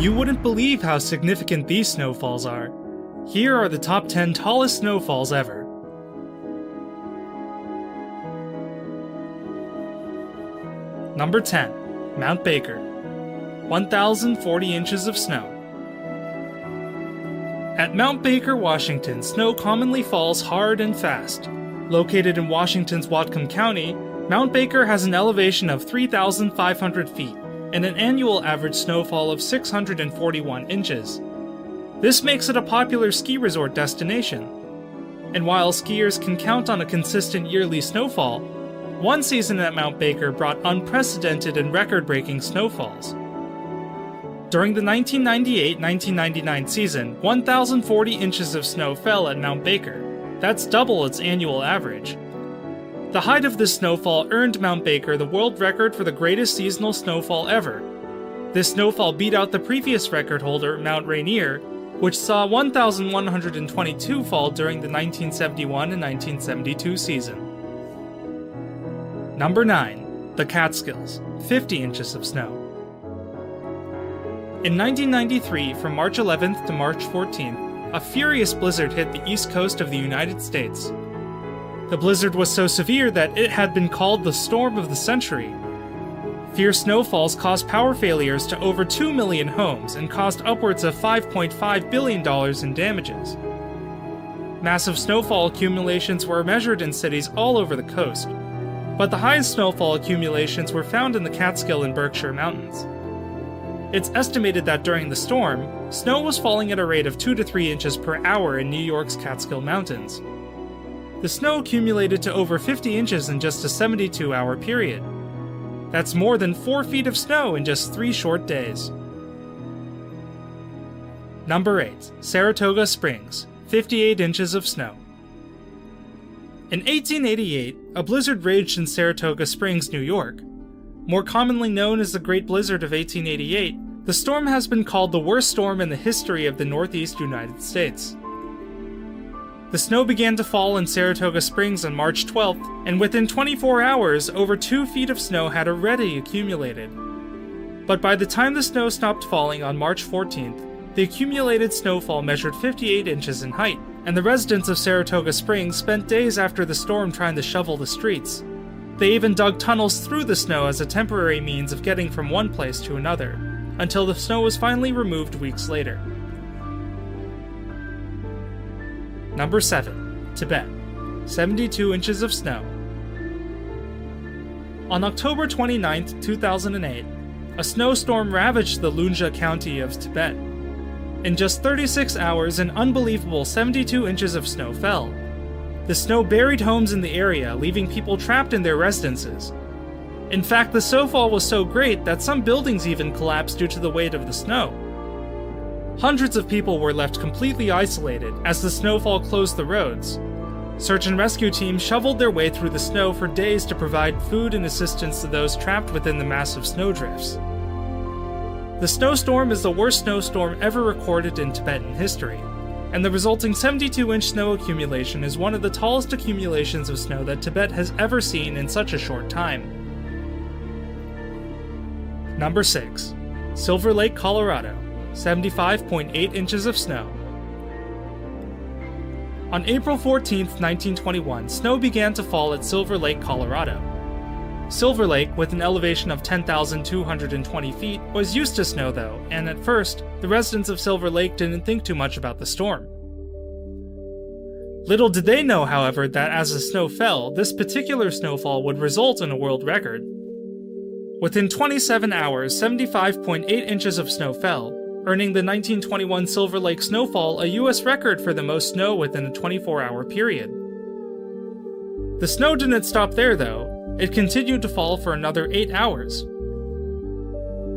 You wouldn't believe how significant these snowfalls are. Here are the top 10 tallest snowfalls ever. Number 10. Mount Baker. 1,040 inches of snow. At Mount Baker, Washington, snow commonly falls hard and fast. Located in Washington's Whatcom County, Mount Baker has an elevation of 3,500 feet and an annual average snowfall of 641 inches. This makes it a popular ski resort destination. And while skiers can count on a consistent yearly snowfall, one season at Mount Baker brought unprecedented and record-breaking snowfalls. During the 1998-1999 season, 1,040 inches of snow fell at Mount Baker. That's double its annual average. The height of this snowfall earned Mount Baker the world record for the greatest seasonal snowfall ever. This snowfall beat out the previous record holder, Mount Rainier, which saw 1,122 fall during the 1971 and 1972 season. Number 9. The Catskills, 50 inches of snow. In 1993, from March 11th to March 14th, a furious blizzard hit the east coast of the United States. The blizzard was so severe that it had been called the storm of the century. Fierce snowfalls caused power failures to over 2 million homes and caused upwards of $5.5 billion in damages. Massive snowfall accumulations were measured in cities all over the coast, but the highest snowfall accumulations were found in the Catskill and Berkshire Mountains. It's estimated that during the storm, snow was falling at a rate of 2 to 3 inches per hour in New York's Catskill Mountains. The snow accumulated to over 50 inches in just a 72-hour period. That's more than 4 feet of snow in just 3 short days. Number 8. Saratoga Springs, 58 inches of snow. In 1888, a blizzard raged in Saratoga Springs, New York. More commonly known as the Great Blizzard of 1888, the storm has been called the worst storm in the history of the Northeast United States. The snow began to fall in Saratoga Springs on March 12th, and within 24 hours, over 2 feet of snow had already accumulated. But by the time the snow stopped falling on March 14th, the accumulated snowfall measured 58 inches in height, and the residents of Saratoga Springs spent days after the storm trying to shovel the streets. They even dug tunnels through the snow as a temporary means of getting from one place to another, until the snow was finally removed weeks later. Number 7. Tibet, 72 inches of snow. On October 29, 2008, a snowstorm ravaged the Lunja County of Tibet. In just 36 hours, an unbelievable 72 inches of snow fell. The snow buried homes in the area, leaving people trapped in their residences. In fact, the snowfall was so great that some buildings even collapsed due to the weight of the snow. Hundreds of people were left completely isolated as the snowfall closed the roads. Search and rescue teams shoveled their way through the snow for days to provide food and assistance to those trapped within the massive snowdrifts. The snowstorm is the worst snowstorm ever recorded in Tibetan history, and the resulting 72-inch snow accumulation is one of the tallest accumulations of snow that Tibet has ever seen in such a short time. Number 6. Silver Lake, Colorado, 75.8 inches of snow. On April 14, 1921, snow began to fall at Silver Lake, Colorado. Silver Lake, with an elevation of 10,220 feet, was used to snow though, and at first, the residents of Silver Lake didn't think too much about the storm. Little did they know, however, that as the snow fell, this particular snowfall would result in a world record. Within 27 hours, 75.8 inches of snow fell, earning the 1921 Silver Lake snowfall a U.S. record for the most snow within a 24-hour period. The snow didn't stop there, though. It continued to fall for another 8 hours.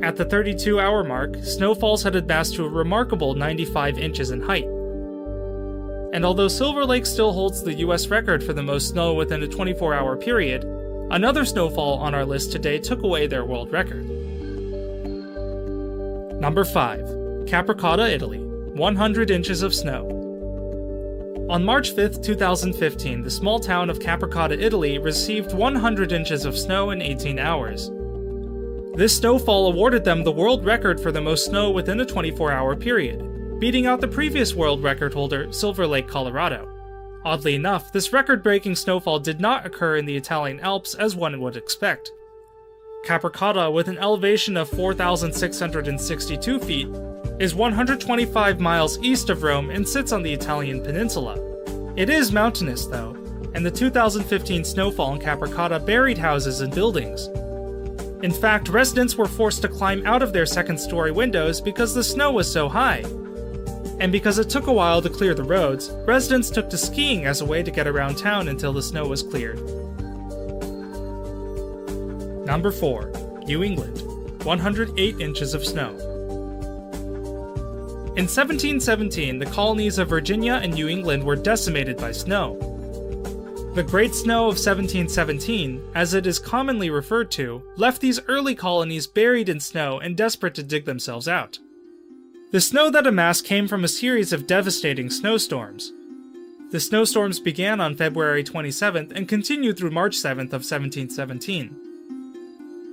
At the 32-hour mark, snowfalls had amassed to a remarkable 95 inches in height. And although Silver Lake still holds the U.S. record for the most snow within a 24-hour period, another snowfall on our list today took away their world record. Number 5. Caprica Italy, 100 inches of snow. On March 5, 2015, the small town of Caprica Italy received 100 inches of snow in 18 hours. This snowfall awarded them the world record for the most snow within a 24-hour period, beating out the previous world record holder, Silver Lake, Colorado. Oddly enough, this record-breaking snowfall did not occur in the Italian Alps as one would expect. Caprica, with an elevation of 4,662 feet, is 125 miles east of Rome and sits on the Italian peninsula. It is mountainous though, and the 2015 snowfall in Caprica buried houses and buildings. In fact, residents were forced to climb out of their second-story windows because the snow was so high. And because it took a while to clear the roads, residents took to skiing as a way to get around town until the snow was cleared. Number 4. New England, 108 inches of snow. In 1717, the colonies of Virginia and New England were decimated by snow. The Great Snow of 1717, as it is commonly referred to, left these early colonies buried in snow and desperate to dig themselves out. The snow that amassed came from a series of devastating snowstorms. The snowstorms began on February 27th and continued through March 7th of 1717.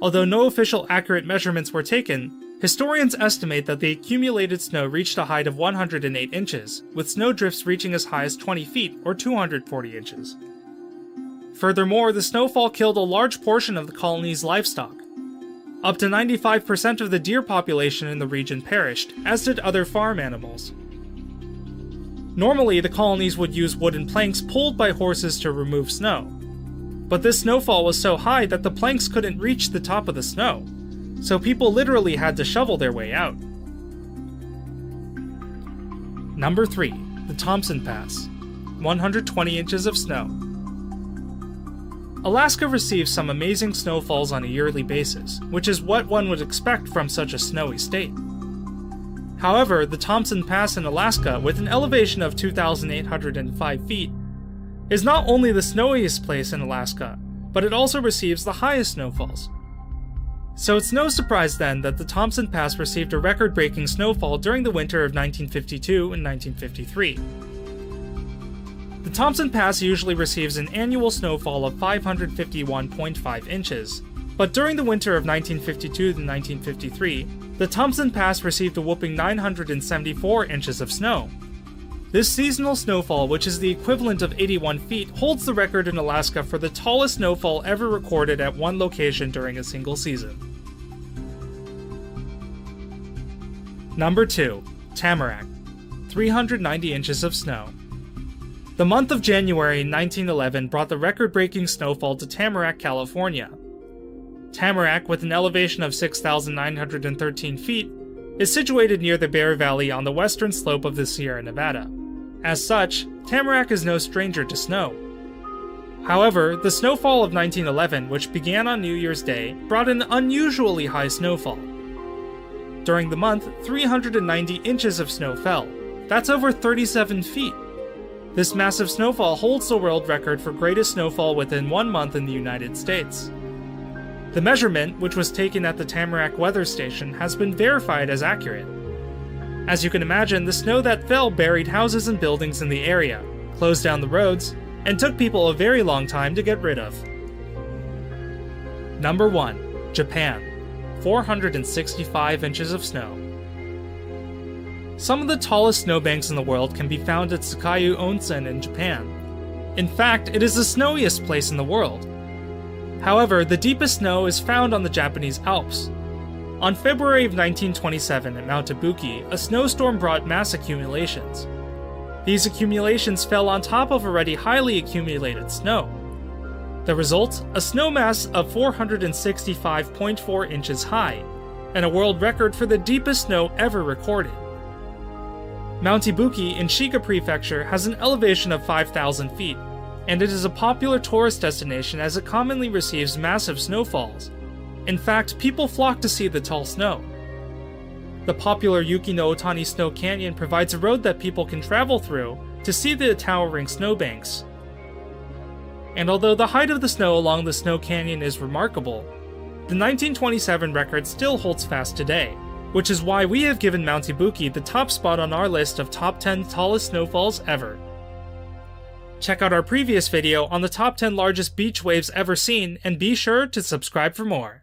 Although no official accurate measurements were taken, historians estimate that the accumulated snow reached a height of 108 inches, with snowdrifts reaching as high as 20 feet or 240 inches. Furthermore, the snowfall killed a large portion of the colony's livestock. Up to 95% of the deer population in the region perished, as did other farm animals. Normally, the colonies would use wooden planks pulled by horses to remove snow. But this snowfall was so high that the planks couldn't reach the top of the snow, so people literally had to shovel their way out. Number 3. The Thompson Pass, 120 inches of snow. Alaska receives some amazing snowfalls on a yearly basis, which is what one would expect from such a snowy state. However, the Thompson Pass in Alaska, with an elevation of 2,805 feet, is not only the snowiest place in Alaska, but it also receives the highest snowfalls. So it's no surprise then that the Thompson Pass received a record-breaking snowfall during the winter of 1952 and 1953. The Thompson Pass usually receives an annual snowfall of 551.5 inches, but during the winter of 1952 to 1953, the Thompson Pass received a whopping 974 inches of snow. This seasonal snowfall, which is the equivalent of 81 feet, holds the record in Alaska for the tallest snowfall ever recorded at one location during a single season. Number 2. Tamarac, 390 inches of snow. The month of January 1911 brought the record-breaking snowfall to Tamarac, California. Tamarac, with an elevation of 6,913 feet, is situated near the Bear Valley on the western slope of the Sierra Nevada. As such, Tamarac is no stranger to snow. However, the snowfall of 1911, which began on New Year's Day, brought an unusually high snowfall. During the month, 390 inches of snow fell. That's over 37 feet. This massive snowfall holds the world record for greatest snowfall within 1 month in the United States. The measurement, which was taken at the Tamarac Weather Station, has been verified as accurate. As you can imagine, the snow that fell buried houses and buildings in the area, closed down the roads, and took people a very long time to get rid of. Number 1. Japan, 465 inches of snow. Some of the tallest snowbanks in the world can be found at Sakaiyu Onsen in Japan. In fact, it is the snowiest place in the world. However, the deepest snow is found on the Japanese Alps. On February of 1927 at Mount Ibuki, a snowstorm brought mass accumulations. These accumulations fell on top of already highly accumulated snow. The result? A snow mass of 465.4 inches high, and a world record for the deepest snow ever recorded. Mount Ibuki in Shiga Prefecture has an elevation of 5,000 feet, and it is a popular tourist destination as it commonly receives massive snowfalls. In fact, people flock to see the tall snow. The popular Yuki no Otani Snow Canyon provides a road that people can travel through to see the towering snowbanks. And although the height of the snow along the Snow Canyon is remarkable, the 1927 record still holds fast today, which is why we have given Mount Ibuki the top spot on our list of top 10 tallest snowfalls ever. Check out our previous video on the top 10 largest beach waves ever seen, and be sure to subscribe for more.